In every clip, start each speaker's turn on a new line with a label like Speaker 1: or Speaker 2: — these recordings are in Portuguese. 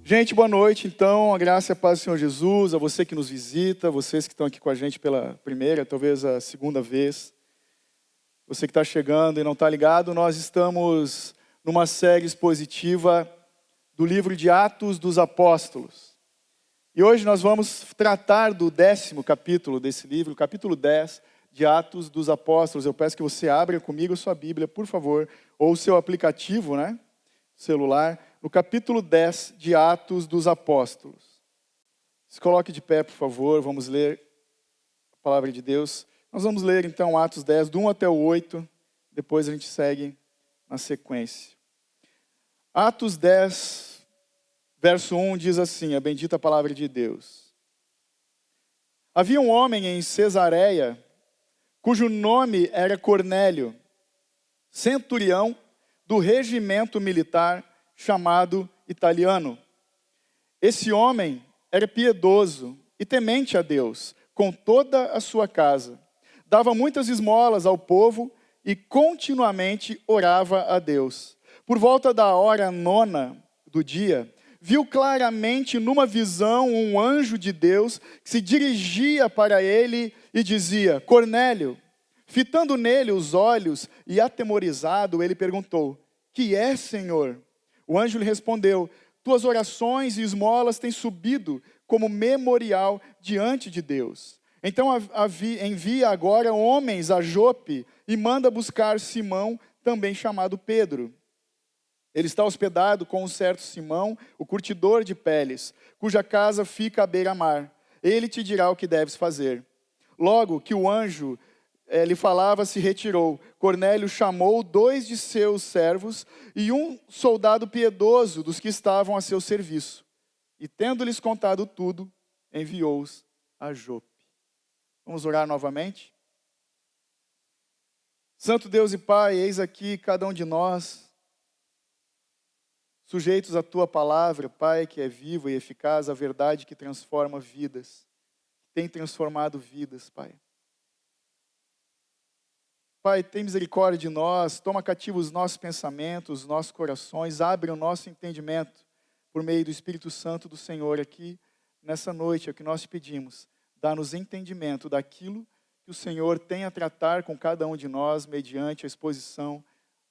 Speaker 1: Gente, boa noite. Então, a graça e a paz do Senhor Jesus, a você que nos visita, vocês que estão aqui com a gente pela primeira, talvez a segunda vez, você que está chegando e não está ligado, nós estamos numa série expositiva do livro de Atos dos Apóstolos. E hoje nós vamos tratar do 10º capítulo desse livro, o capítulo 10 de Atos dos Apóstolos. Eu peço que você abra comigo a sua Bíblia, por favor, ou o seu aplicativo, celular, no capítulo 10 de Atos dos Apóstolos. Se coloque de pé, por favor, vamos ler a palavra de Deus. Nós vamos ler então Atos 10, do 1 até o 8, depois a gente segue na sequência. Atos 10, verso 1 diz assim, a bendita palavra de Deus. Havia um homem em Cesareia, cujo nome era Cornélio, centurião do regimento militar chamado Italiano. Esse homem era piedoso e temente a Deus, com toda a sua casa. Dava muitas esmolas ao povo e continuamente orava a Deus. Por volta da hora 9 do dia, viu claramente numa visão um anjo de Deus que se dirigia para ele e dizia, Cornélio. Fitando nele os olhos e atemorizado, ele perguntou, que é, Senhor? O anjo lhe respondeu, tuas orações e esmolas têm subido como memorial diante de Deus. Então envia agora homens a Jope e manda buscar Simão, também chamado Pedro. Ele está hospedado com um certo Simão, o curtidor de peles, cuja casa fica à beira-mar. Ele te dirá o que deves fazer. Logo que o anjo lhe falava, se retirou. Cornélio chamou 2 de seus servos e um soldado piedoso dos que estavam a seu serviço. E tendo-lhes contado tudo, enviou-os a Jope. Vamos orar novamente? Santo Deus e Pai, eis aqui cada um de nós, sujeitos à Tua palavra, Pai, que é viva e eficaz, a verdade que transforma vidas, que tem transformado vidas, Pai. Pai, tem misericórdia de nós, toma cativo os nossos pensamentos, os nossos corações, abre o nosso entendimento por meio do Espírito Santo do Senhor aqui nessa noite, é o que nós te pedimos. Dá-nos entendimento daquilo que o Senhor tem a tratar com cada um de nós mediante a exposição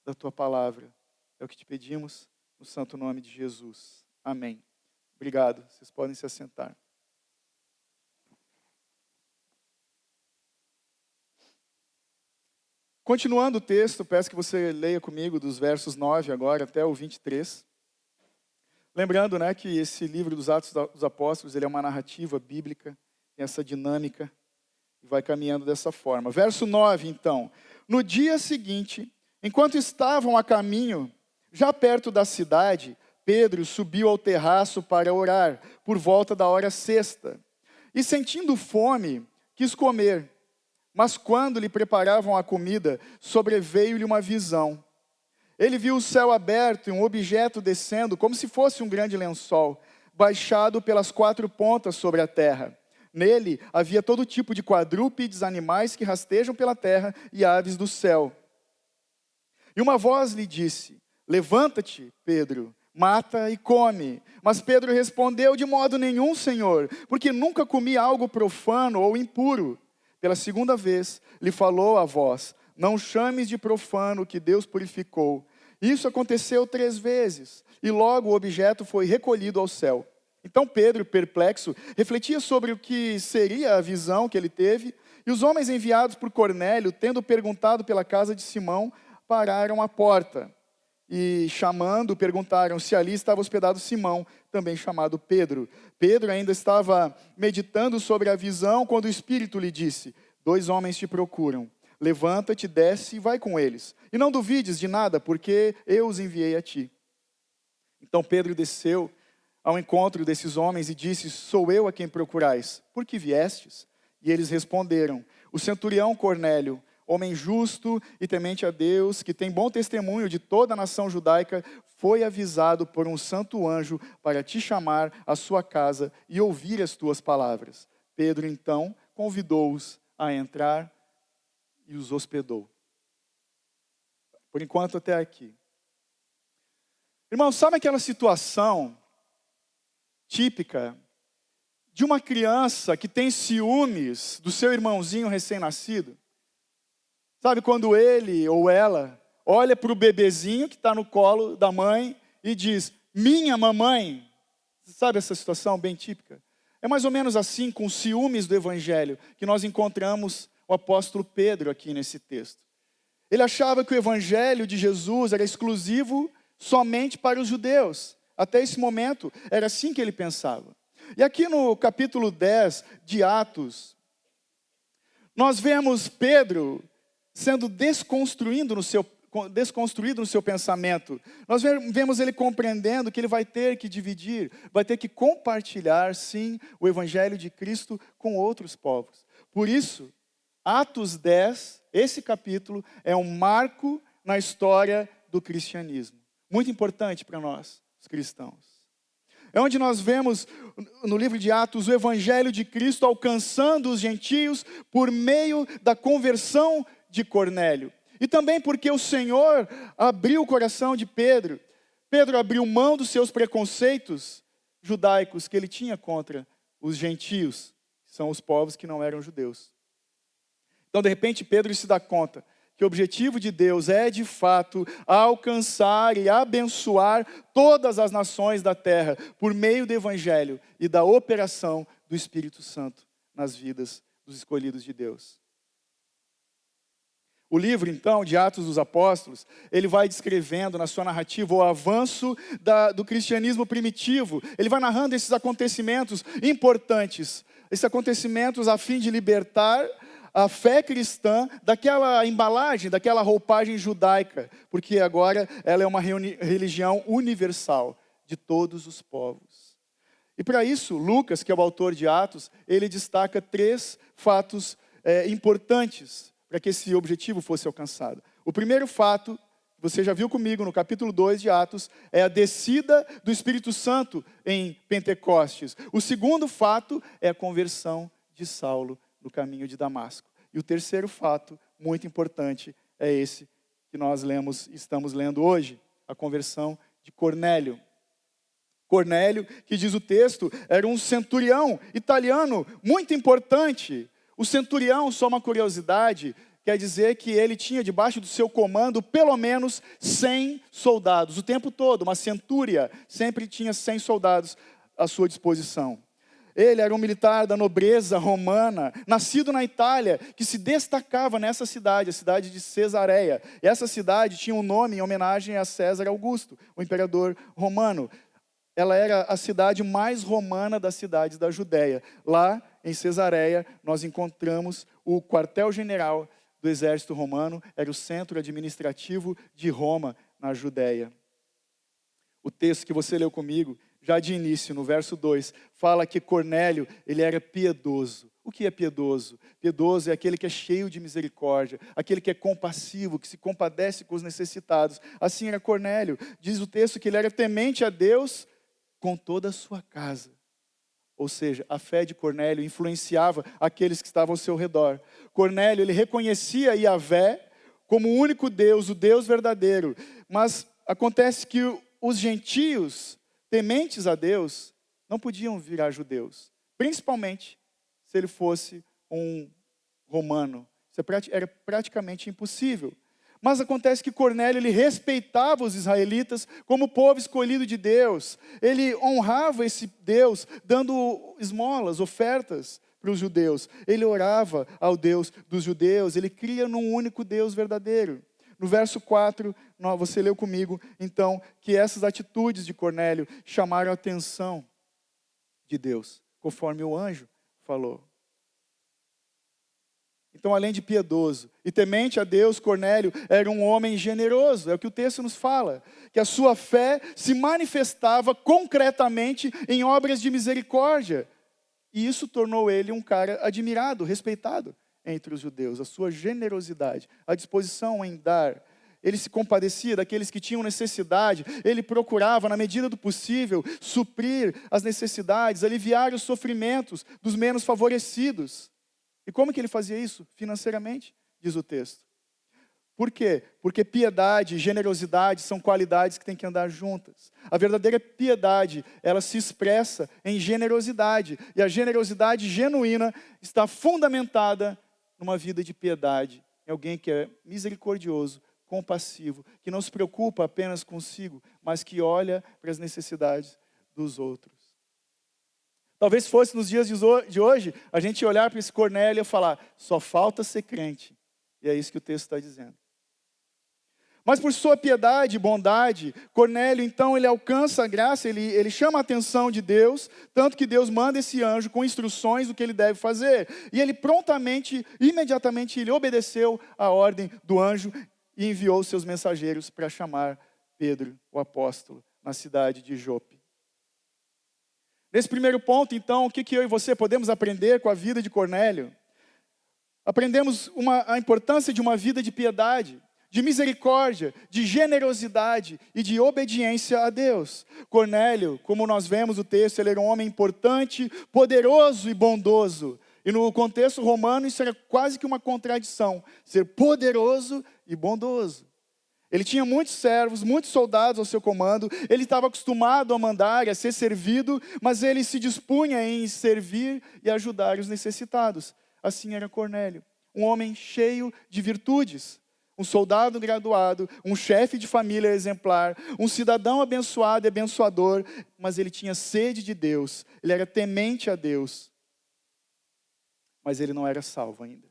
Speaker 1: da Tua palavra. É o que te pedimos no santo nome de Jesus. Amém. Obrigado, vocês podem se assentar. Continuando o texto, peço que você leia comigo dos versos 9 agora até o 23. Lembrando, que esse livro dos Atos dos Apóstolos, ele é uma narrativa bíblica, tem essa dinâmica, e vai caminhando dessa forma. Verso 9, então. No dia seguinte, enquanto estavam a caminho, já perto da cidade, Pedro subiu ao terraço para orar, por volta da hora 6ª. E sentindo fome, quis comer. Mas quando lhe preparavam a comida, sobreveio-lhe uma visão. Ele viu o céu aberto e um objeto descendo, como se fosse um grande lençol, baixado pelas 4 pontas sobre a terra. Nele havia todo tipo de quadrúpedes, animais que rastejam pela terra e aves do céu. E uma voz lhe disse, levanta-te, Pedro, mata e come. Mas Pedro respondeu, de modo nenhum, Senhor, porque nunca comi algo profano ou impuro. Pela segunda vez, lhe falou a voz, não chames de profano o que Deus purificou. Isso aconteceu 3 vezes, e logo o objeto foi recolhido ao céu. Então Pedro, perplexo, refletia sobre o que seria a visão que ele teve, e os homens enviados por Cornélio, tendo perguntado pela casa de Simão, pararam à porta. E chamando, perguntaram se ali estava hospedado Simão, também chamado Pedro. Pedro ainda estava meditando sobre a visão, quando o Espírito lhe disse, 2 homens te procuram. Levanta-te, desce e vai com eles. E não duvides de nada, porque eu os enviei a ti. Então Pedro desceu ao encontro desses homens e disse, sou eu a quem procurais. Por que viestes? E eles responderam, o centurião Cornélio, homem justo e temente a Deus, que tem bom testemunho de toda a nação judaica, foi avisado por um santo anjo para te chamar à sua casa e ouvir as tuas palavras. Pedro, então, convidou-os a entrar e os hospedou. Por enquanto, até aqui. Irmão, sabe aquela situação típica de uma criança que tem ciúmes do seu irmãozinho recém-nascido? Sabe quando ele ou ela olha para o bebezinho que está no colo da mãe e diz, minha mamãe? Sabe essa situação bem típica? É mais ou menos assim com os ciúmes do evangelho que nós encontramos o apóstolo Pedro aqui nesse texto. Ele achava que o evangelho de Jesus era exclusivo somente para os judeus. Até esse momento, era assim que ele pensava. E aqui no capítulo 10 de Atos, nós vemos Pedro sendo desconstruído no seu pensamento. Nós vemos ele compreendendo que ele vai ter que dividir, vai ter que compartilhar, sim, o evangelho de Cristo com outros povos. Por isso, Atos 10, esse capítulo, é um marco na história do cristianismo. Muito importante para nós, os cristãos. É onde nós vemos, no livro de Atos, o evangelho de Cristo alcançando os gentios por meio da conversão de Cornélio. E também porque o Senhor abriu o coração de Pedro. Pedro abriu mão dos seus preconceitos judaicos que ele tinha contra os gentios, que são os povos que não eram judeus. Então, de repente, Pedro se dá conta que o objetivo de Deus é, de fato, alcançar e abençoar todas as nações da terra por meio do evangelho e da operação do Espírito Santo nas vidas dos escolhidos de Deus. O livro, então, de Atos dos Apóstolos, ele vai descrevendo na sua narrativa o avanço do cristianismo primitivo. Ele vai narrando esses acontecimentos importantes, esses acontecimentos a fim de libertar a fé cristã daquela embalagem, daquela roupagem judaica, porque agora ela é uma religião universal de todos os povos. E para isso, Lucas, que é o autor de Atos, ele destaca 3 fatos importantes para que esse objetivo fosse alcançado. O primeiro fato, você já viu comigo no capítulo 2 de Atos, é a descida do Espírito Santo em Pentecostes. O segundo fato é a conversão de Saulo no caminho de Damasco. E o terceiro fato, muito importante, é esse que nós estamos lendo hoje, a conversão de Cornélio. Cornélio, que diz o texto, era um centurião italiano muito importante. O centurião, só uma curiosidade, quer dizer que ele tinha debaixo do seu comando pelo menos 100 soldados. O tempo todo, uma centúria sempre tinha 100 soldados à sua disposição. Ele era um militar da nobreza romana, nascido na Itália, que se destacava nessa cidade, a cidade de Cesareia. E essa cidade tinha um nome em homenagem a César Augusto, o imperador romano. Ela era a cidade mais romana das cidades da Judéia. Lá, em Cesareia, nós encontramos o quartel-general do exército romano, era o centro administrativo de Roma, na Judéia. O texto que você leu comigo, já de início, no verso 2, fala que Cornélio, ele era piedoso. O que é piedoso? Piedoso é aquele que é cheio de misericórdia, aquele que é compassivo, que se compadece com os necessitados. Assim era Cornélio. Diz o texto que ele era temente a Deus com toda a sua casa. Ou seja, a fé de Cornélio influenciava aqueles que estavam ao seu redor. Cornélio, ele reconhecia Yahvé como o único Deus, o Deus verdadeiro. Mas acontece que os gentios, tementes a Deus, não podiam virar judeus. Principalmente se ele fosse um romano. Isso era praticamente impossível. Mas acontece que Cornélio, ele respeitava os israelitas como povo escolhido de Deus. Ele honrava esse Deus, dando esmolas, ofertas para os judeus. Ele orava ao Deus dos judeus, ele cria num único Deus verdadeiro. No verso 4, você leu comigo, então, que essas atitudes de Cornélio chamaram a atenção de Deus, conforme o anjo falou. Então, além de piedoso e temente a Deus, Cornélio era um homem generoso, é o que o texto nos fala, que a sua fé se manifestava concretamente em obras de misericórdia. E isso tornou ele um cara admirado, respeitado entre os judeus, a sua generosidade, a disposição em dar. Ele se compadecia daqueles que tinham necessidade, ele procurava, na medida do possível, suprir as necessidades, aliviar os sofrimentos dos menos favorecidos. E como que ele fazia isso? Financeiramente, diz o texto. Por quê? Porque piedade e generosidade são qualidades que têm que andar juntas. A verdadeira piedade, ela se expressa em generosidade. E a generosidade genuína está fundamentada numa vida de piedade. Em alguém que é misericordioso, compassivo, que não se preocupa apenas consigo, mas que olha para as necessidades dos outros. Talvez fosse nos dias de hoje, a gente olhar para esse Cornélio e falar, só falta ser crente. E é isso que o texto está dizendo. Mas por sua piedade e bondade, Cornélio, então, ele alcança a graça, ele chama a atenção de Deus, tanto que Deus manda esse anjo com instruções do que ele deve fazer. E ele prontamente, imediatamente, ele obedeceu a ordem do anjo e enviou seus mensageiros para chamar Pedro, o apóstolo, na cidade de Jope. Nesse primeiro ponto, então, o que eu e você podemos aprender com a vida de Cornélio? Aprendemos a importância de uma vida de piedade, de misericórdia, de generosidade e de obediência a Deus. Cornélio, como nós vemos no texto, ele era um homem importante, poderoso e bondoso. E no contexto romano isso era quase que uma contradição, ser poderoso e bondoso. Ele tinha muitos servos, muitos soldados ao seu comando, ele estava acostumado a mandar e a ser servido, mas ele se dispunha em servir e ajudar os necessitados. Assim era Cornélio, um homem cheio de virtudes. Um soldado graduado, um chefe de família exemplar, um cidadão abençoado e abençoador, mas ele tinha sede de Deus, ele era temente a Deus, mas ele não era salvo ainda.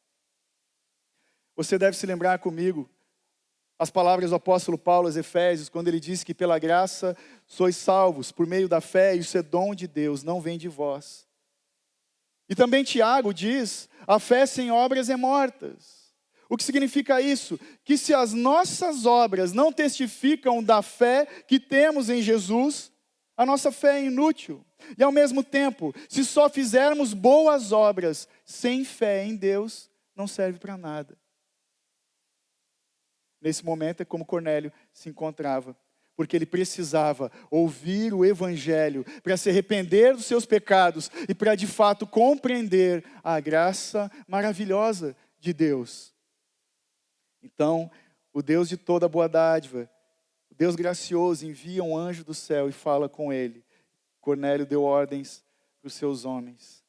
Speaker 1: Você deve se lembrar comigo as palavras do apóstolo Paulo aos Efésios, quando ele diz que pela graça sois salvos, por meio da fé, e isso é dom de Deus, não vem de vós. E também Tiago diz, a fé sem obras é mortas. O que significa isso? Que se as nossas obras não testificam da fé que temos em Jesus, a nossa fé é inútil. E ao mesmo tempo, se só fizermos boas obras sem fé em Deus, não serve para nada. Nesse momento é como Cornélio se encontrava, porque ele precisava ouvir o Evangelho para se arrepender dos seus pecados e para de fato compreender a graça maravilhosa de Deus. Então, o Deus de toda boa dádiva, o Deus gracioso, envia um anjo do céu e fala com ele. Cornélio deu ordens para os seus homens.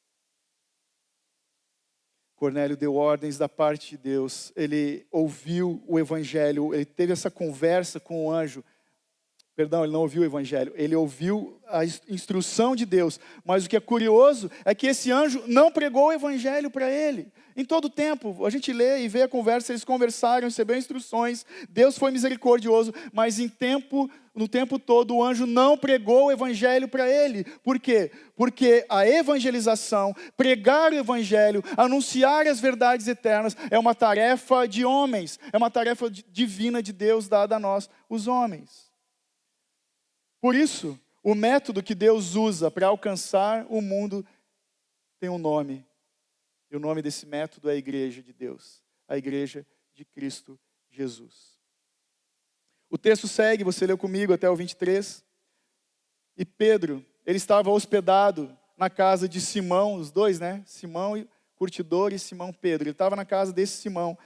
Speaker 1: Cornélio deu ordens da parte de Deus. Ele ouviu o Evangelho, ele teve essa conversa com o anjo. Perdão, ele não ouviu o Evangelho, ele ouviu a instrução de Deus. Mas o que é curioso é que esse anjo não pregou o Evangelho para ele. Em todo tempo, a gente lê e vê a conversa, eles conversaram, receberam instruções, Deus foi misericordioso, mas no tempo todo o anjo não pregou o Evangelho para ele. Por quê? Porque a evangelização, pregar o Evangelho, anunciar as verdades eternas, é uma tarefa de homens, é uma tarefa divina de Deus dada a nós, os homens. Por isso, o método que Deus usa para alcançar o mundo tem um nome. E o nome desse método é a Igreja de Deus, a Igreja de Cristo Jesus. O texto segue, você leu comigo até o 23. E Pedro, ele estava hospedado na casa de Simão, os dois, né? Simão, curtidor, e Simão Pedro. Ele estava na casa desse Simão,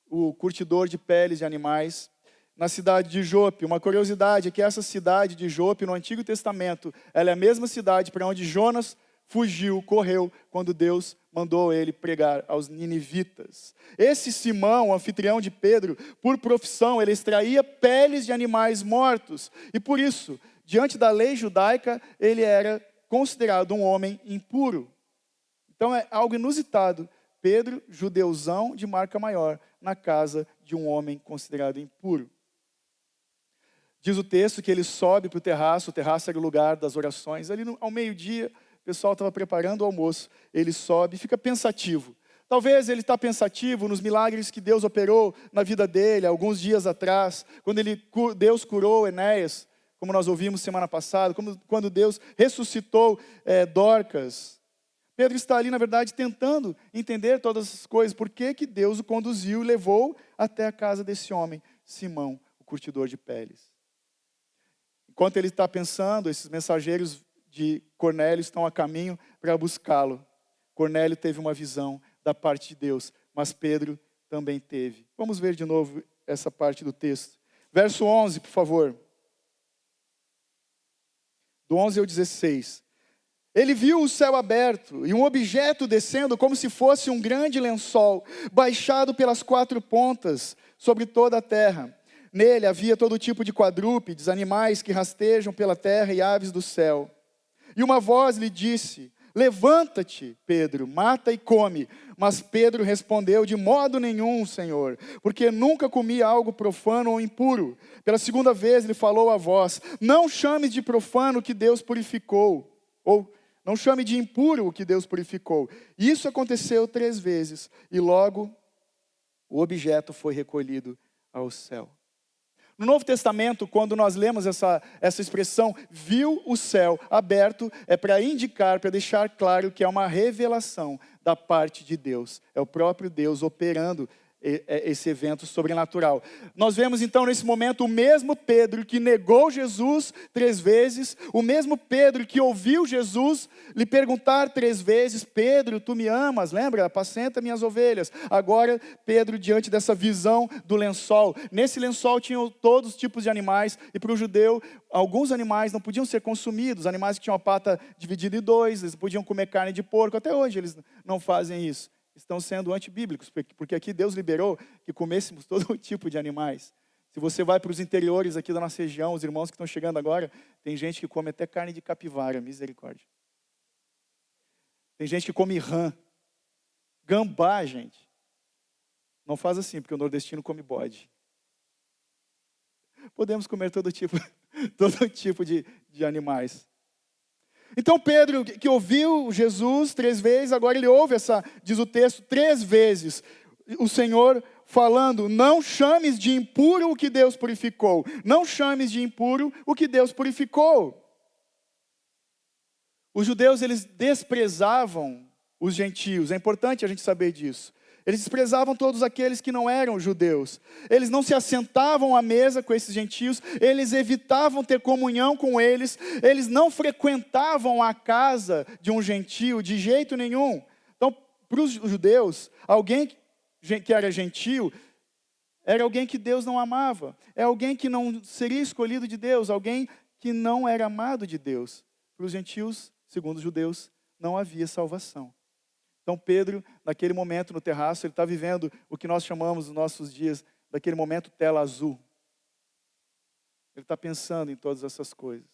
Speaker 1: o curtidor de peles de animais, na cidade de Jope. Uma curiosidade é que essa cidade de Jope, no Antigo Testamento, ela é a mesma cidade para onde Jonas fugiu, correu, quando Deus mandou ele pregar aos ninivitas. Esse Simão, o anfitrião de Pedro, por profissão, ele extraía peles de animais mortos. E por isso, diante da lei judaica, ele era considerado um homem impuro. Então é algo inusitado. Pedro, judeuzão de marca maior, na casa de um homem considerado impuro. Diz o texto que ele sobe para o terraço era o lugar das orações. Ali ao meio-dia, o pessoal estava preparando o almoço. Ele sobe e fica pensativo. Talvez ele está pensativo nos milagres que Deus operou na vida dele, alguns dias atrás, quando Deus curou Enéas, como nós ouvimos semana passada, quando Deus ressuscitou Dorcas. Pedro está ali, na verdade, tentando entender todas essas coisas. Por que Deus o conduziu e levou até a casa desse homem, Simão, o curtidor de peles. Enquanto ele está pensando, esses mensageiros de Cornélio estão a caminho para buscá-lo. Cornélio teve uma visão da parte de Deus, mas Pedro também teve. Vamos ver de novo essa parte do texto. Verso 11, por favor. Do 11 ao 16. Ele viu o céu aberto e um objeto descendo como se fosse um grande lençol, baixado pelas 4 pontas sobre toda a terra. Nele havia todo tipo de quadrúpedes, animais que rastejam pela terra e aves do céu. E uma voz lhe disse: levanta-te, Pedro, mata e come. Mas Pedro respondeu: de modo nenhum, Senhor, porque nunca comi algo profano ou impuro. Pela segunda vez ele falou à voz: não chame de profano o que Deus purificou, ou não chame de impuro o que Deus purificou. Isso aconteceu 3 vezes, e logo o objeto foi recolhido ao céu. No Novo Testamento, quando nós lemos essa expressão, viu o céu aberto, é para indicar, para deixar claro que é uma revelação da parte de Deus. É o próprio Deus operando esse evento sobrenatural. Nós vemos então nesse momento o mesmo Pedro que negou Jesus 3 vezes, o mesmo Pedro que ouviu Jesus lhe perguntar 3 vezes: Pedro, tu me amas? Lembra? Apacenta minhas ovelhas. Agora Pedro, diante dessa visão do lençol, nesse lençol tinham todos os tipos de animais, e para o judeu alguns animais não podiam ser consumidos, animais que tinham a pata dividida em 2, eles podiam comer carne de porco, até hoje eles não fazem isso. Estão sendo antibíblicos, porque aqui Deus liberou que comêssemos todo tipo de animais. Se você vai para os interiores aqui da nossa região, os irmãos que estão chegando agora, tem gente que come até carne de capivara, misericórdia. Tem gente que come rã, gambá, gente. Não faz assim, porque o nordestino come bode. Podemos comer todo tipo de animais. Então Pedro, que ouviu Jesus 3 vezes, agora ele ouve diz o texto, 3 vezes, o Senhor falando: não chames de impuro o que Deus purificou. Não chames de impuro o que Deus purificou. Os judeus, eles desprezavam os gentios, é importante a gente saber disso. Eles desprezavam todos aqueles que não eram judeus. Eles não se assentavam à mesa com esses gentios, eles evitavam ter comunhão com eles, eles não frequentavam a casa de um gentio de jeito nenhum. Então, para os judeus, alguém que era gentio era alguém que Deus não amava, é alguém que não seria escolhido de Deus, alguém que não era amado de Deus. Para os gentios, segundo os judeus, não havia salvação. Então Pedro, naquele momento no terraço, ele está vivendo o que nós chamamos nos nossos dias, daquele momento tela azul. Ele está pensando em todas essas coisas.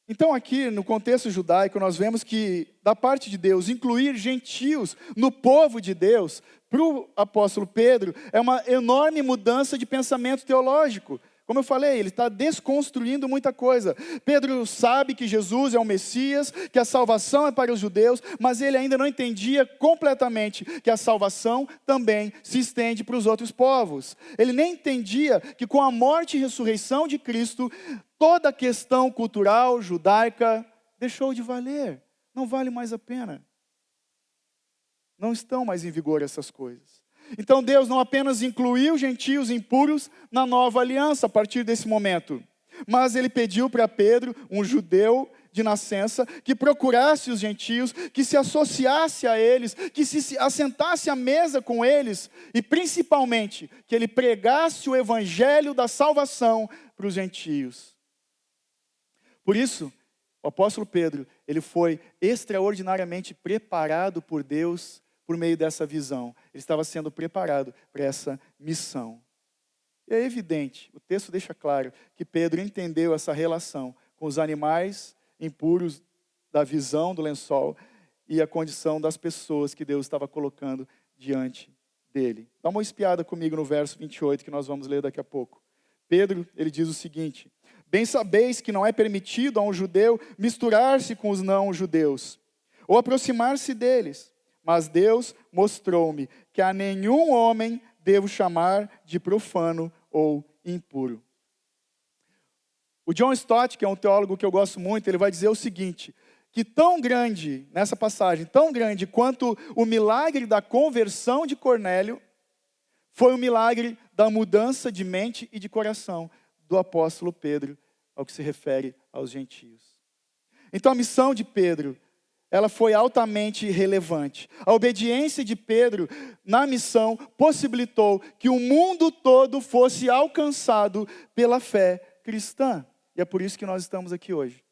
Speaker 1: Então aqui, no contexto judaico, nós vemos que, da parte de Deus, incluir gentios no povo de Deus, para o apóstolo Pedro, é uma enorme mudança de pensamento teológico. Como eu falei, ele está desconstruindo muita coisa. Pedro sabe que Jesus é o Messias, que a salvação é para os judeus, mas ele ainda não entendia completamente que a salvação também se estende para os outros povos. Ele nem entendia que com a morte e ressurreição de Cristo, toda a questão cultural judaica deixou de valer. Não vale mais a pena. Não estão mais em vigor essas coisas. Então Deus não apenas incluiu gentios impuros na nova aliança a partir desse momento, mas ele pediu para Pedro, um judeu de nascença, que procurasse os gentios, que se associasse a eles, que se assentasse à mesa com eles, e principalmente que ele pregasse o evangelho da salvação para os gentios. Por isso, o apóstolo Pedro, ele foi extraordinariamente preparado por Deus por meio dessa visão. Ele estava sendo preparado para essa missão. E é evidente, o texto deixa claro, que Pedro entendeu essa relação com os animais impuros da visão do lençol e a condição das pessoas que Deus estava colocando diante dele. Dá uma espiada comigo no verso 28, que nós vamos ler daqui a pouco. Pedro, ele diz o seguinte: bem sabeis que não é permitido a um judeu misturar-se com os não-judeus, ou aproximar-se deles. Mas Deus mostrou-me que a nenhum homem devo chamar de profano ou impuro. O John Stott, que é um teólogo que eu gosto muito, ele vai dizer o seguinte, que tão grande, nessa passagem, tão grande quanto o milagre da conversão de Cornélio, foi o milagre da mudança de mente e de coração do apóstolo Pedro, ao que se refere aos gentios. Então a missão de Pedro ela foi altamente relevante. A obediência de Pedro na missão possibilitou que o mundo todo fosse alcançado pela fé cristã. E é por isso que nós estamos aqui hoje.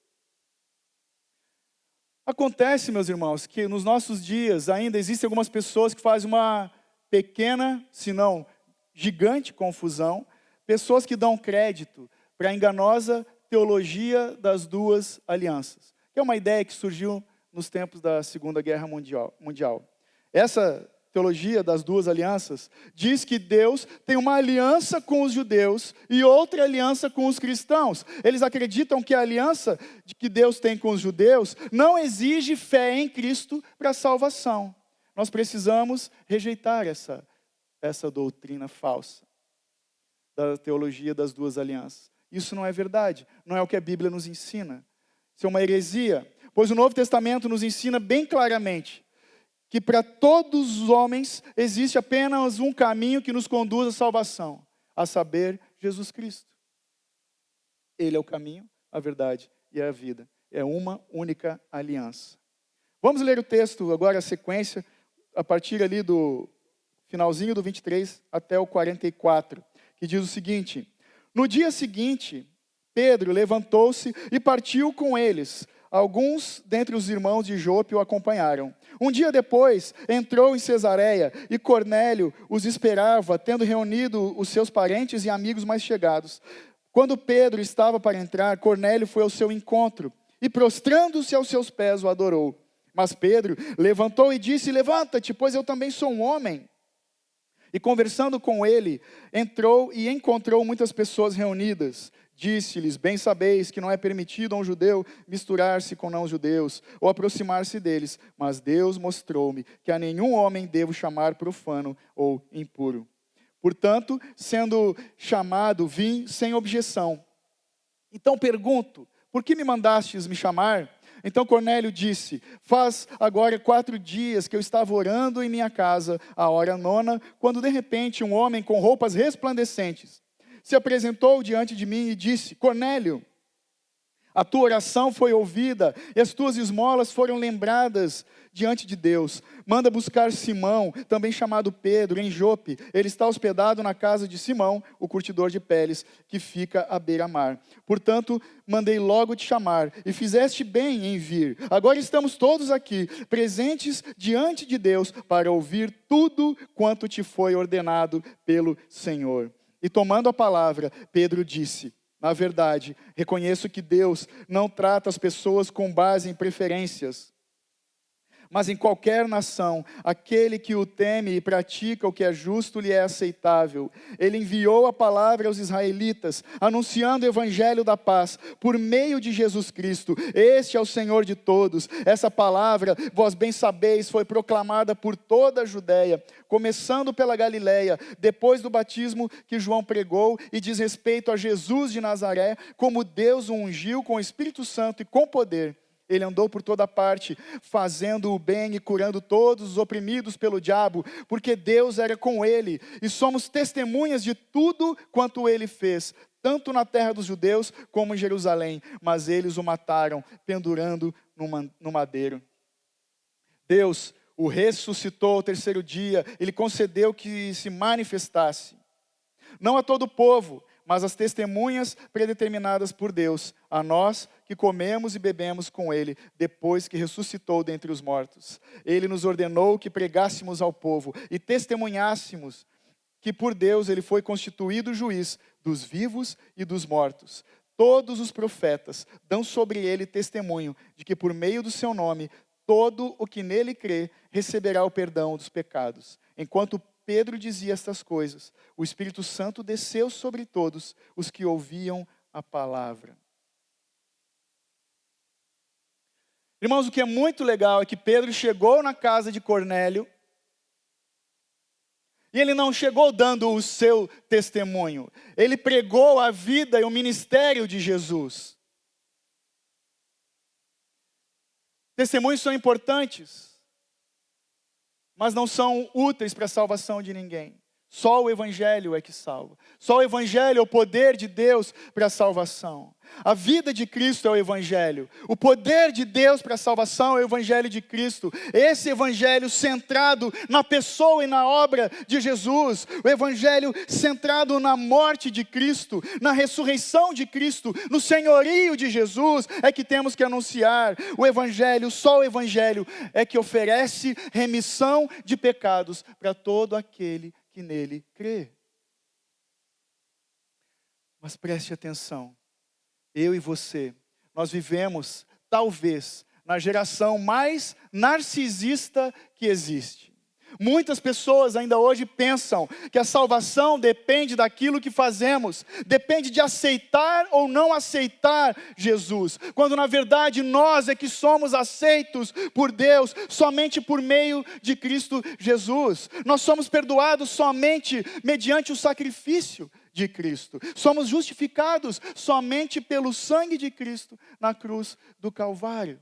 Speaker 1: Acontece, meus irmãos, que nos nossos dias ainda existem algumas pessoas que fazem uma pequena, se não gigante confusão, pessoas que dão crédito para a enganosa teologia das duas alianças, que é uma ideia que surgiu nos tempos da Segunda Guerra Mundial. Essa teologia das duas alianças diz que Deus tem uma aliança com os judeus e outra aliança com os cristãos. Eles acreditam que a aliança que Deus tem com os judeus não exige fé em Cristo para a salvação. Nós precisamos rejeitar essa doutrina falsa da teologia das duas alianças. Isso não é verdade, não é o que a Bíblia nos ensina. Isso é uma heresia, pois o Novo Testamento nos ensina bem claramente que para todos os homens existe apenas um caminho que nos conduz à salvação, a saber, Jesus Cristo. Ele é o caminho, a verdade e a vida. É uma única aliança. Vamos ler o texto agora, a sequência, a partir ali do finalzinho do 23 até o 44, que diz o seguinte: no dia seguinte, Pedro levantou-se e partiu com eles. Alguns dentre os irmãos de Jope o acompanharam. Um dia depois, entrou em Cesareia e Cornélio os esperava, tendo reunido os seus parentes e amigos mais chegados. Quando Pedro estava para entrar, Cornélio foi ao seu encontro e, prostrando-se aos seus pés, o adorou. Mas Pedro levantou e disse: levanta-te, pois eu também sou um homem. E conversando com ele, entrou e encontrou muitas pessoas reunidas. Disse-lhes: bem sabeis que não é permitido a um judeu misturar-se com não-judeus, ou aproximar-se deles, mas Deus mostrou-me que a nenhum homem devo chamar profano ou impuro. Portanto, sendo chamado, vim sem objeção. Então pergunto: por que me mandastes me chamar? Então Cornélio disse: faz agora 4 dias que eu estava orando em minha casa, à hora 9, quando de repente um homem com roupas resplandecentes se apresentou diante de mim e disse: Cornélio, a tua oração foi ouvida e as tuas esmolas foram lembradas diante de Deus. Manda buscar Simão, também chamado Pedro, em Jope. Ele está hospedado na casa de Simão, o curtidor de peles, que fica à beira-mar. Portanto, mandei logo te chamar, e fizeste bem em vir. Agora estamos todos aqui, presentes diante de Deus, para ouvir tudo quanto te foi ordenado pelo Senhor. E tomando a palavra, Pedro disse: na verdade, reconheço que Deus não trata as pessoas com base em preferências, mas em qualquer nação, aquele que o teme e pratica o que é justo lhe é aceitável. Ele enviou a palavra aos israelitas, anunciando o evangelho da paz, por meio de Jesus Cristo. Este é o Senhor de todos. Essa palavra, vós bem sabeis, foi proclamada por toda a Judéia, começando pela Galileia, depois do batismo que João pregou, e diz respeito a Jesus de Nazaré, como Deus o ungiu com o Espírito Santo e com poder. Ele andou por toda parte, fazendo o bem e curando todos os oprimidos pelo diabo, porque Deus era com ele, e somos testemunhas de tudo quanto ele fez, tanto na terra dos judeus como em Jerusalém, mas eles o mataram, pendurando no madeiro. Deus o ressuscitou ao 3º dia, ele concedeu que se manifestasse, não a todo o povo, mas as testemunhas predeterminadas por Deus, a nós que comemos e bebemos com ele, depois que ressuscitou dentre os mortos. Ele nos ordenou que pregássemos ao povo e testemunhássemos que por Deus ele foi constituído juiz dos vivos e dos mortos. Todos os profetas dão sobre ele testemunho de que por meio do seu nome, todo o que nele crê receberá o perdão dos pecados. Enquanto Pedro dizia estas coisas, o Espírito Santo desceu sobre todos os que ouviam a palavra. Irmãos, o que é muito legal é que Pedro chegou na casa de Cornélio, e ele não chegou dando o seu testemunho, ele pregou a vida e o ministério de Jesus. Testemunhos são importantes, mas não são úteis para a salvação de ninguém. Só o Evangelho é que salva. Só o Evangelho é o poder de Deus para a salvação. A vida de Cristo é o Evangelho. O poder de Deus para a salvação é o Evangelho de Cristo. Esse Evangelho centrado na pessoa e na obra de Jesus. O Evangelho centrado na morte de Cristo, na ressurreição de Cristo, no senhorio de Jesus, é que temos que anunciar. O Evangelho, só o Evangelho é que oferece remissão de pecados para todo aquele que nele crê. Mas preste atenção, eu e você, nós vivemos, talvez, na geração mais narcisista que existe. Muitas pessoas ainda hoje pensam que a salvação depende daquilo que fazemos, depende de aceitar ou não aceitar Jesus, quando na verdade nós é que somos aceitos por Deus somente por meio de Cristo Jesus. Nós somos perdoados somente mediante o sacrifício de Cristo. Somos justificados somente pelo sangue de Cristo na cruz do Calvário.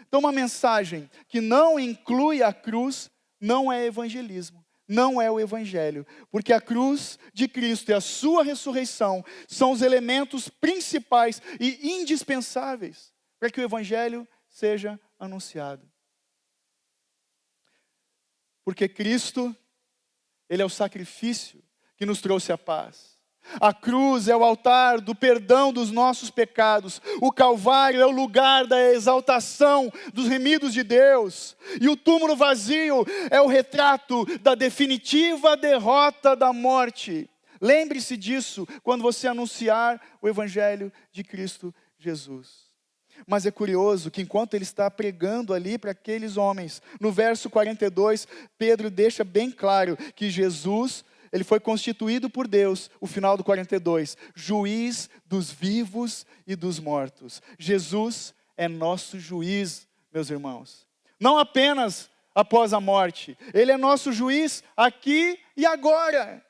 Speaker 1: Então uma mensagem que não inclui a cruz não é evangelismo, não é o Evangelho, porque a cruz de Cristo e a sua ressurreição são os elementos principais e indispensáveis para que o Evangelho seja anunciado. Porque Cristo, Ele é o sacrifício que nos trouxe a paz. A cruz é o altar do perdão dos nossos pecados. O Calvário é o lugar da exaltação dos remidos de Deus. E o túmulo vazio é o retrato da definitiva derrota da morte. Lembre-se disso quando você anunciar o Evangelho de Cristo Jesus. Mas é curioso que enquanto ele está pregando ali para aqueles homens, no verso 42, Pedro deixa bem claro que Jesus, ele foi constituído por Deus, o final do 42, juiz dos vivos e dos mortos. Jesus é nosso juiz, meus irmãos. Não apenas após a morte, ele é nosso juiz aqui e agora.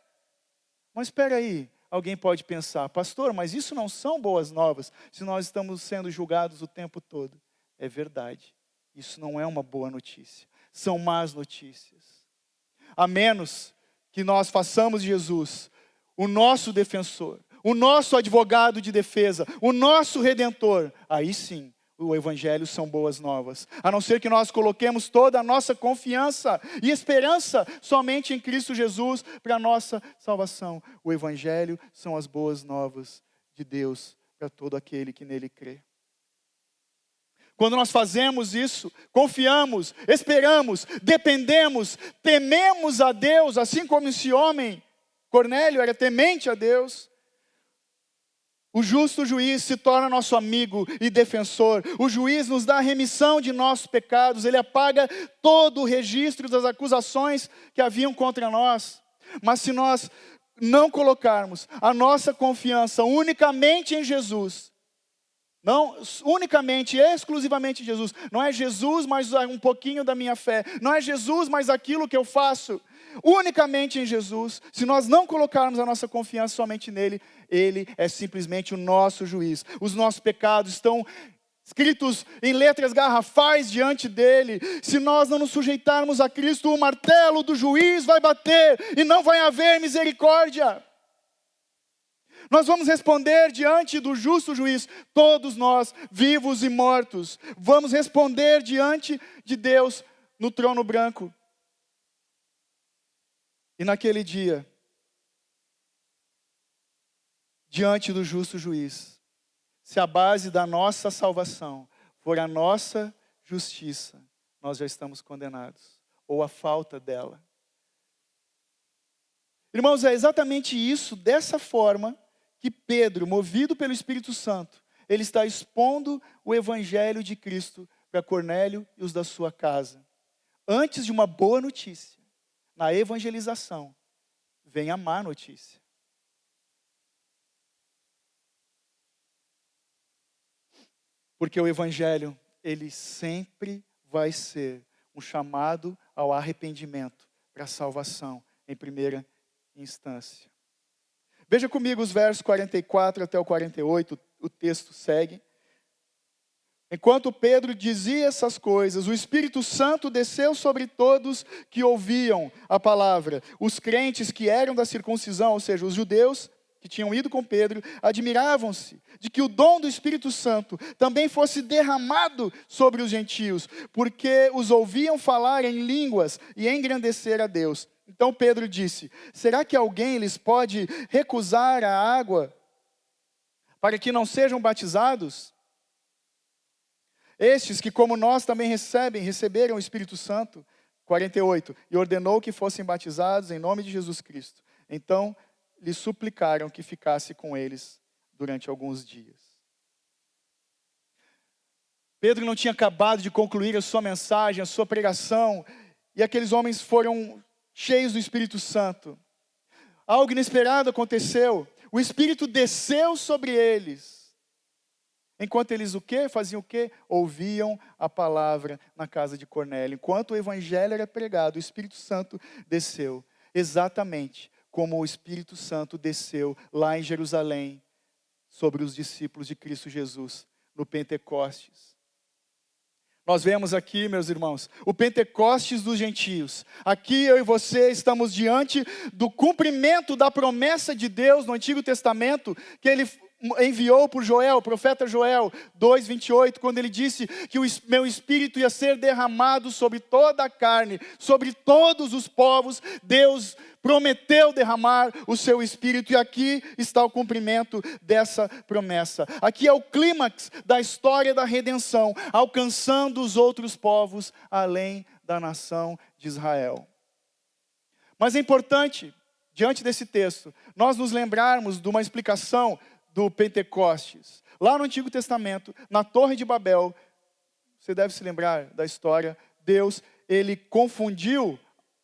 Speaker 1: Mas espera aí, alguém pode pensar, pastor, mas isso não são boas novas, se nós estamos sendo julgados o tempo todo. É verdade, isso não é uma boa notícia, são más notícias. A menos que nós façamos de Jesus o nosso defensor, o nosso advogado de defesa, o nosso redentor, aí sim, o Evangelho são boas novas. A não ser que nós coloquemos toda a nossa confiança e esperança somente em Cristo Jesus para a nossa salvação. O Evangelho são as boas novas de Deus para todo aquele que nele crê. Quando nós fazemos isso, confiamos, esperamos, dependemos, tememos a Deus, assim como esse homem, Cornélio, era temente a Deus. O justo juiz se torna nosso amigo e defensor. O juiz nos dá a remissão de nossos pecados. Ele apaga todo o registro das acusações que haviam contra nós. Mas se nós não colocarmos a nossa confiança unicamente em Jesus, não unicamente, exclusivamente em Jesus. Não é Jesus, mas um pouquinho da minha fé. Não é Jesus, mas aquilo que eu faço. Unicamente em Jesus. Se nós não colocarmos a nossa confiança somente nele, ele é simplesmente o nosso juiz. Os nossos pecados estão escritos em letras garrafais diante dele. Se nós não nos sujeitarmos a Cristo, o martelo do juiz vai bater e não vai haver misericórdia. Nós vamos responder diante do justo juiz, todos nós, vivos e mortos. Vamos responder diante de Deus no trono branco. E naquele dia, diante do justo juiz, se a base da nossa salvação for a nossa justiça, nós já estamos condenados, ou a falta dela. Irmãos, é exatamente isso, dessa forma, que Pedro, movido pelo Espírito Santo, ele está expondo o Evangelho de Cristo para Cornélio e os da sua casa. Antes de uma boa notícia, na evangelização, vem a má notícia. Porque o Evangelho, ele sempre vai ser um chamado ao arrependimento, para a salvação, em primeira instância. Veja comigo os versos 44 até o 48, o texto segue. Enquanto Pedro dizia essas coisas, o Espírito Santo desceu sobre todos que ouviam a palavra. Os crentes que eram da circuncisão, ou seja, os judeus que tinham ido com Pedro, admiravam-se de que o dom do Espírito Santo também fosse derramado sobre os gentios, porque os ouviam falar em línguas e engrandecer a Deus. Então Pedro disse: será que alguém lhes pode recusar a água para que não sejam batizados? Estes que, como nós, também receberam o Espírito Santo, 48, e ordenou que fossem batizados em nome de Jesus Cristo. Então, lhe suplicaram que ficasse com eles durante alguns dias. Pedro não tinha acabado de concluir a sua mensagem, a sua pregação, e aqueles homens foram cheios do Espírito Santo. Algo inesperado aconteceu, o Espírito desceu sobre eles. Enquanto eles o quê? Faziam o quê? Ouviam a palavra na casa de Cornélio. Enquanto o evangelho era pregado, o Espírito Santo desceu. Exatamente como o Espírito Santo desceu lá em Jerusalém sobre os discípulos de Cristo Jesus, no Pentecostes. Nós vemos aqui, meus irmãos, o Pentecostes dos gentios. Aqui eu e você estamos diante do cumprimento da promessa de Deus no Antigo Testamento, que Ele enviou por Joel, o profeta Joel 2:28, quando ele disse que o meu espírito ia ser derramado sobre toda a carne, sobre todos os povos. Deus prometeu derramar o seu espírito, e aqui está o cumprimento dessa promessa. Aqui é o clímax da história da redenção, alcançando os outros povos além da nação de Israel. Mas é importante, diante desse texto, nós nos lembrarmos de uma explicação do Pentecostes. Lá no Antigo Testamento, na Torre de Babel, você deve se lembrar da história, Deus, ele confundiu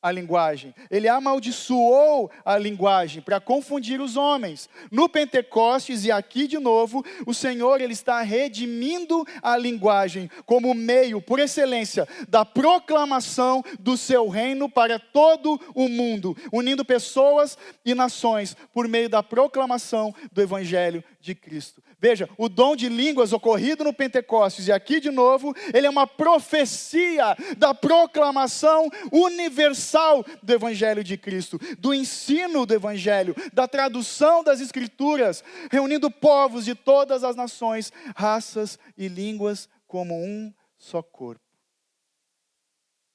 Speaker 1: a linguagem. Ele amaldiçoou a linguagem para confundir os homens. No Pentecostes, e aqui de novo, o Senhor ele está redimindo a linguagem como meio, por excelência, da proclamação do seu reino para todo o mundo, unindo pessoas e nações por meio da proclamação do Evangelho de Cristo. Veja, o dom de línguas ocorrido no Pentecostes, e aqui de novo, ele é uma profecia da proclamação universal do Evangelho de Cristo, do ensino do Evangelho, da tradução das Escrituras, reunindo povos de todas as nações, raças e línguas como um só corpo.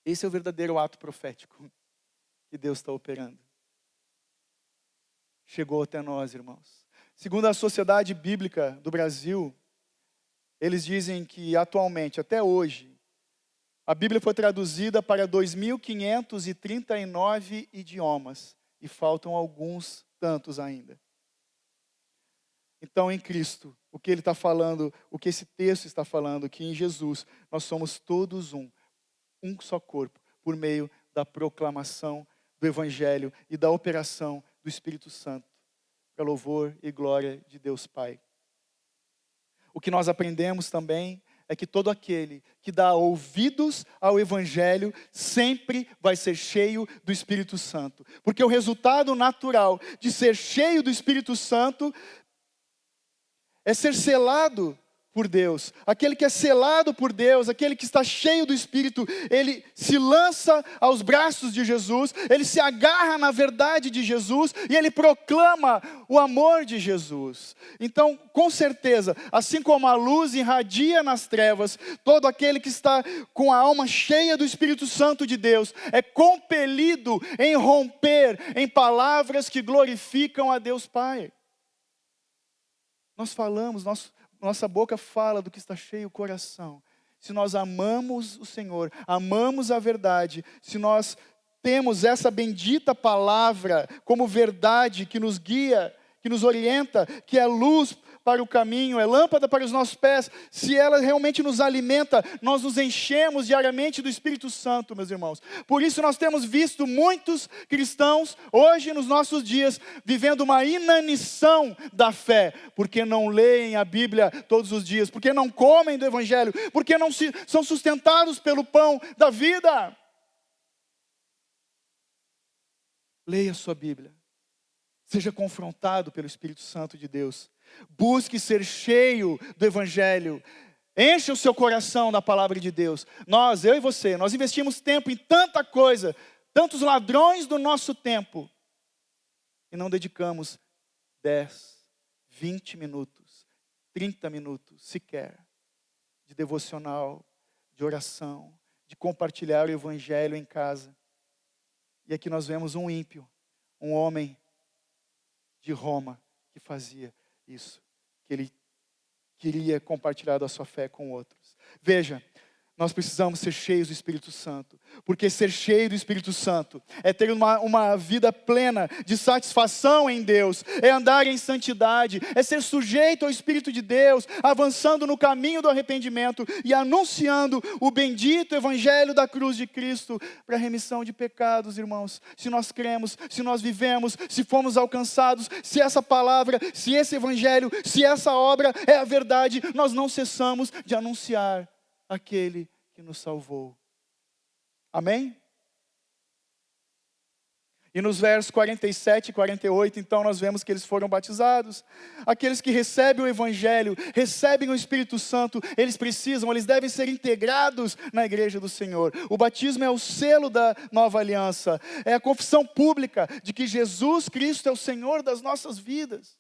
Speaker 1: Esse é o verdadeiro ato profético que Deus está operando. Chegou até nós, irmãos. Segundo a Sociedade Bíblica do Brasil, eles dizem que atualmente, até hoje, a Bíblia foi traduzida para 2.539 idiomas, e faltam alguns tantos ainda. Então, em Cristo, o que ele está falando, o que esse texto está falando, que em Jesus nós somos todos um só corpo, por meio da proclamação do Evangelho e da operação do Espírito Santo, para louvor e glória de Deus Pai. O que nós aprendemos também é que todo aquele que dá ouvidos ao Evangelho sempre vai ser cheio do Espírito Santo. Porque o resultado natural de ser cheio do Espírito Santo é ser selado por Deus. Aquele que é selado por Deus, aquele que está cheio do Espírito, ele se lança aos braços de Jesus, ele se agarra na verdade de Jesus e ele proclama o amor de Jesus. Então, com certeza, assim como a luz irradia nas trevas, todo aquele que está com a alma cheia do Espírito Santo de Deus é compelido em romper em palavras que glorificam a Deus Pai. Nós falamos, nossa boca fala do que está cheio o coração. Se nós amamos o Senhor, amamos a verdade, se nós temos essa bendita palavra como verdade que nos guia, que nos orienta, que é luz para o caminho, é lâmpada para os nossos pés, se ela realmente nos alimenta, nós nos enchemos diariamente do Espírito Santo, meus irmãos. Por isso nós temos visto muitos cristãos, hoje nos nossos dias, vivendo uma inanição da fé, porque não leem a Bíblia todos os dias, porque não comem do Evangelho, porque não são sustentados pelo pão da vida. Leia a sua Bíblia, seja confrontado pelo Espírito Santo de Deus, busque ser cheio do Evangelho, Encha o seu coração da palavra de Deus. Nós, eu e você, nós investimos tempo em tanta coisa, tantos ladrões do nosso tempo, e não dedicamos 10, 20 minutos, 30 minutos sequer de devocional, de oração, de compartilhar o evangelho em casa. E aqui nós vemos um ímpio, um homem de Roma que fazia isso, que ele queria compartilhar da sua fé com outros. Veja, nós precisamos ser cheios do Espírito Santo, porque ser cheio do Espírito Santo é ter uma vida plena de satisfação em Deus, é andar em santidade, é ser sujeito ao Espírito de Deus, avançando no caminho do arrependimento e anunciando o bendito Evangelho da cruz de Cristo para a remissão de pecados, irmãos. Se nós cremos, se nós vivemos, se fomos alcançados, se essa palavra, se esse Evangelho, se essa obra é a verdade, nós não cessamos de anunciar aquele que nos salvou. Amém? E nos versos 47 e 48, então, nós vemos que eles foram batizados. Aqueles que recebem o Evangelho, recebem o Espírito Santo, eles devem ser integrados na igreja do Senhor. O batismo é o selo da nova aliança, é a confissão pública de que Jesus Cristo é o Senhor das nossas vidas.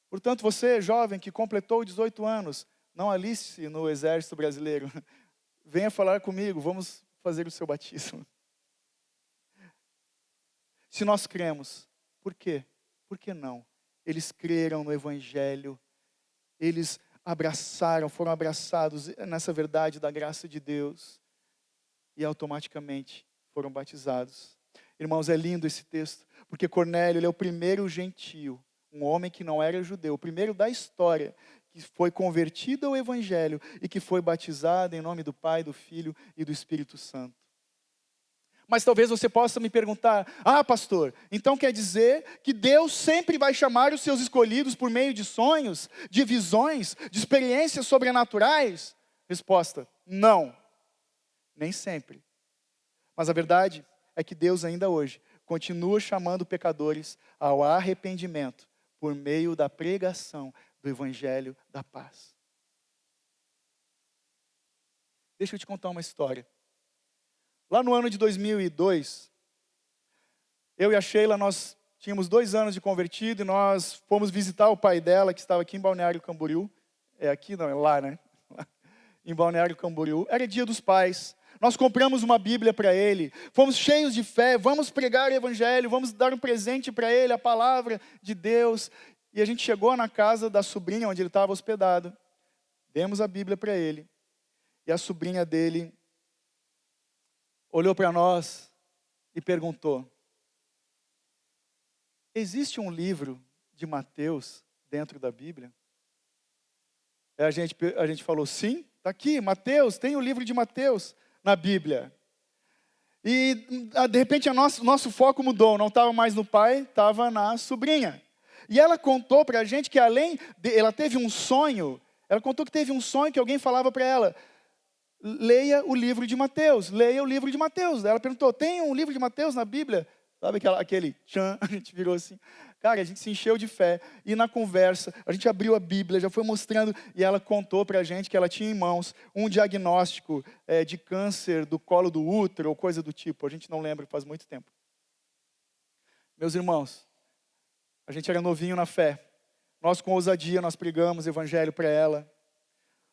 Speaker 1: Portanto, você, jovem, que completou 18 anos, não aliste no exército brasileiro, venha falar comigo, vamos fazer o seu batismo. Se nós cremos, por quê? Por que não? Eles creram no Evangelho, eles foram abraçados nessa verdade da graça de Deus e automaticamente foram batizados. Irmãos, é lindo esse texto, porque Cornélio, ele é o primeiro gentio, um homem que não era judeu, o primeiro da história, que foi convertido ao Evangelho e que foi batizado em nome do Pai, do Filho e do Espírito Santo. Mas talvez você possa me perguntar, pastor, então quer dizer que Deus sempre vai chamar os seus escolhidos por meio de sonhos, de visões, de experiências sobrenaturais? Resposta, não, nem sempre. Mas a verdade é que Deus ainda hoje continua chamando pecadores ao arrependimento por meio da pregação do Evangelho da paz. Deixa eu te contar uma história. Lá no ano de 2002, eu e a Sheila, nós tínhamos 2 anos de convertido e nós fomos visitar o pai dela, que estava aqui em Balneário Camboriú. É aqui, não, é lá, né? Em Balneário Camboriú. Era dia dos pais. Nós compramos uma Bíblia para ele. Fomos cheios de fé. Vamos pregar o Evangelho. Vamos dar um presente para ele, a palavra de Deus. E a gente chegou na casa da sobrinha, onde ele estava hospedado. Demos a Bíblia para ele. E a sobrinha dele olhou para nós e perguntou: existe um livro de Mateus dentro da Bíblia? A gente falou, sim, está aqui, Mateus, tem o livro de Mateus na Bíblia. E de repente nosso foco mudou, não estava mais no pai, estava na sobrinha. E ela contou para a gente que ela teve um sonho, ela contou que teve um sonho que alguém falava para ela: leia o livro de Mateus, leia o livro de Mateus. Ela perguntou, tem um livro de Mateus na Bíblia? Sabe aquele tchan, a gente virou assim. Cara, a gente se encheu de fé. E na conversa, a gente abriu a Bíblia, já foi mostrando, e ela contou pra gente que ela tinha em mãos um diagnóstico de câncer do colo do útero, ou coisa do tipo. A gente não lembra, faz muito tempo. Meus irmãos, a gente era novinho na fé. Nós, com ousadia, nós pregamos o Evangelho para ela.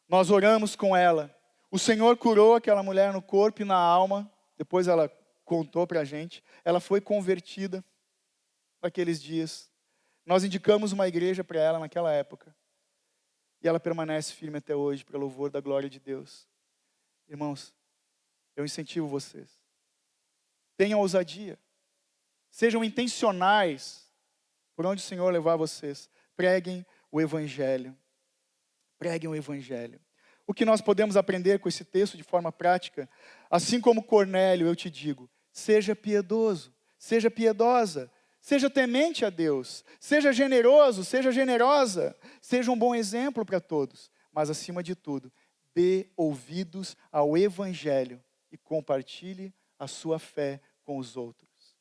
Speaker 1: Nós oramos com ela. O Senhor curou aquela mulher no corpo e na alma. Depois ela contou para a gente. Ela foi convertida naqueles dias. Nós indicamos uma igreja para ela naquela época. E ela permanece firme até hoje, para louvor da glória de Deus. Irmãos, eu incentivo vocês. Tenham ousadia. Sejam intencionais por onde o Senhor levar vocês. Preguem o Evangelho. Preguem o Evangelho. O que nós podemos aprender com esse texto de forma prática? Assim como Cornélio, eu te digo, seja piedoso, seja piedosa, seja temente a Deus, seja generoso, seja generosa, seja um bom exemplo para todos. Mas acima de tudo, dê ouvidos ao Evangelho e compartilhe a sua fé com os outros.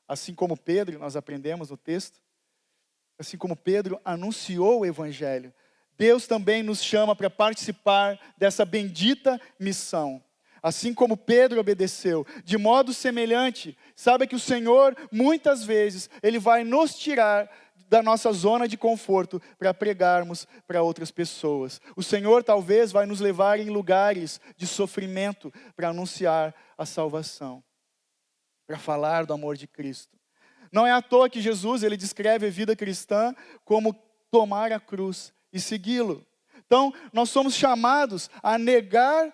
Speaker 1: Assim como Pedro, nós aprendemos no texto, assim como Pedro anunciou o Evangelho, Deus também nos chama para participar dessa bendita missão. Assim como Pedro obedeceu, de modo semelhante, sabe que o Senhor, muitas vezes, Ele vai nos tirar da nossa zona de conforto para pregarmos para outras pessoas. O Senhor talvez vai nos levar em lugares de sofrimento para anunciar a salvação, para falar do amor de Cristo. Não é à toa que Jesus, Ele descreve a vida cristã como tomar a cruz e segui-lo. Então, nós somos chamados a negar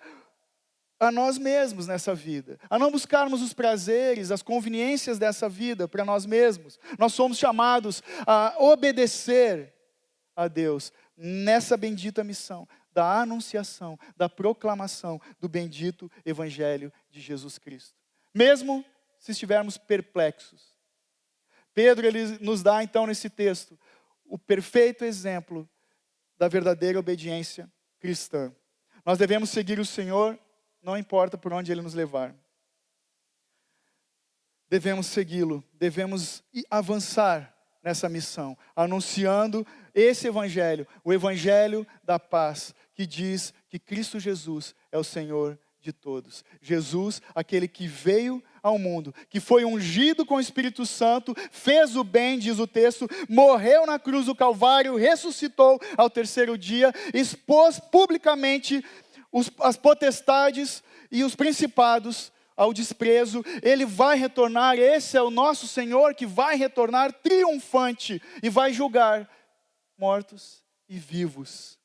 Speaker 1: a nós mesmos nessa vida, a não buscarmos os prazeres, as conveniências dessa vida para nós mesmos. Nós somos chamados a obedecer a Deus nessa bendita missão da anunciação, da proclamação do bendito Evangelho de Jesus Cristo. Mesmo se estivermos perplexos. Pedro, ele nos dá então nesse texto o perfeito exemplo da verdadeira obediência cristã. Nós devemos seguir o Senhor, não importa por onde Ele nos levar. Devemos segui-lo, devemos avançar nessa missão, anunciando esse Evangelho, o Evangelho da paz, que diz que Cristo Jesus é o Senhor de todos. Jesus, aquele que veio ao mundo, que foi ungido com o Espírito Santo, fez o bem, diz o texto, morreu na cruz do Calvário, ressuscitou ao terceiro dia, expôs publicamente as potestades e os principados ao desprezo. Ele vai retornar, esse é o nosso Senhor que vai retornar triunfante e vai julgar mortos e vivos.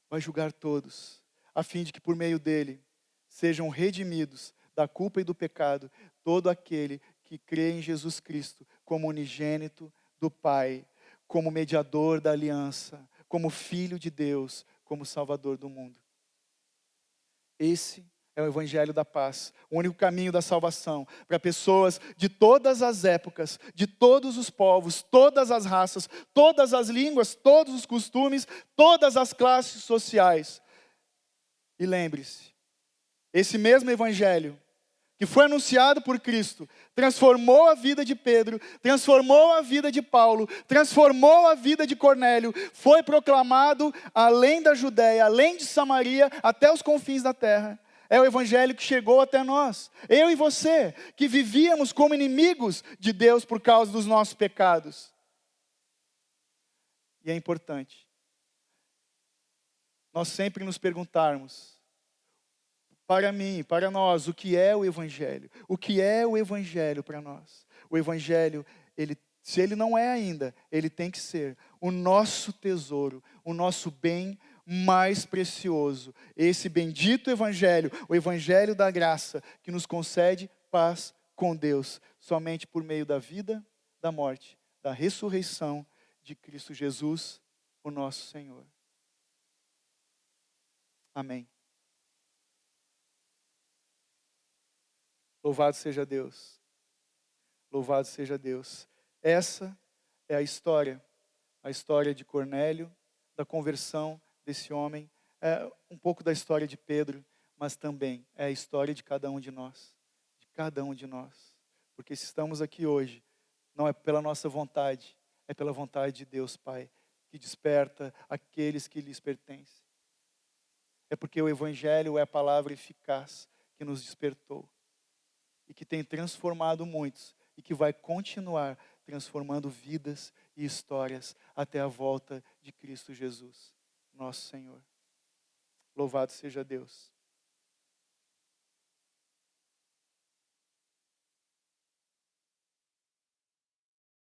Speaker 1: Vai julgar todos, a fim de que por meio dele sejam redimidos da culpa e do pecado todo aquele que crê em Jesus Cristo como unigênito do Pai, como mediador da aliança, como Filho de Deus, como Salvador do mundo. Esse é o Evangelho da paz, o único caminho da salvação para pessoas de todas as épocas, de todos os povos, todas as raças, todas as línguas, todos os costumes, todas as classes sociais. E lembre-se, esse mesmo Evangelho que foi anunciado por Cristo, transformou a vida de Pedro, transformou a vida de Paulo, transformou a vida de Cornélio, foi proclamado além da Judéia, além de Samaria, até os confins da terra. É o Evangelho que chegou até nós, eu e você, que vivíamos como inimigos de Deus por causa dos nossos pecados. E é importante nós sempre nos perguntarmos, para mim, para nós, o que é o Evangelho? O que é o Evangelho para nós? O Evangelho, se ele não é ainda, ele tem que ser o nosso tesouro, o nosso bem mais precioso. Esse bendito Evangelho, o Evangelho da graça, que nos concede paz com Deus, somente por meio da vida, da morte, da ressurreição de Cristo Jesus, o nosso Senhor. Amém. Louvado seja Deus. Louvado seja Deus. Essa é a história de Cornélio, da conversão desse homem, é um pouco da história de Pedro, mas também é a história de cada um de nós. De cada um de nós. Porque se estamos aqui hoje, não é pela nossa vontade, é pela vontade de Deus, Pai, que desperta aqueles que lhes pertencem. É porque o Evangelho é a palavra eficaz que nos despertou. E que tem transformado muitos, e que vai continuar transformando vidas e histórias até a volta de Cristo Jesus, nosso Senhor. Louvado seja Deus.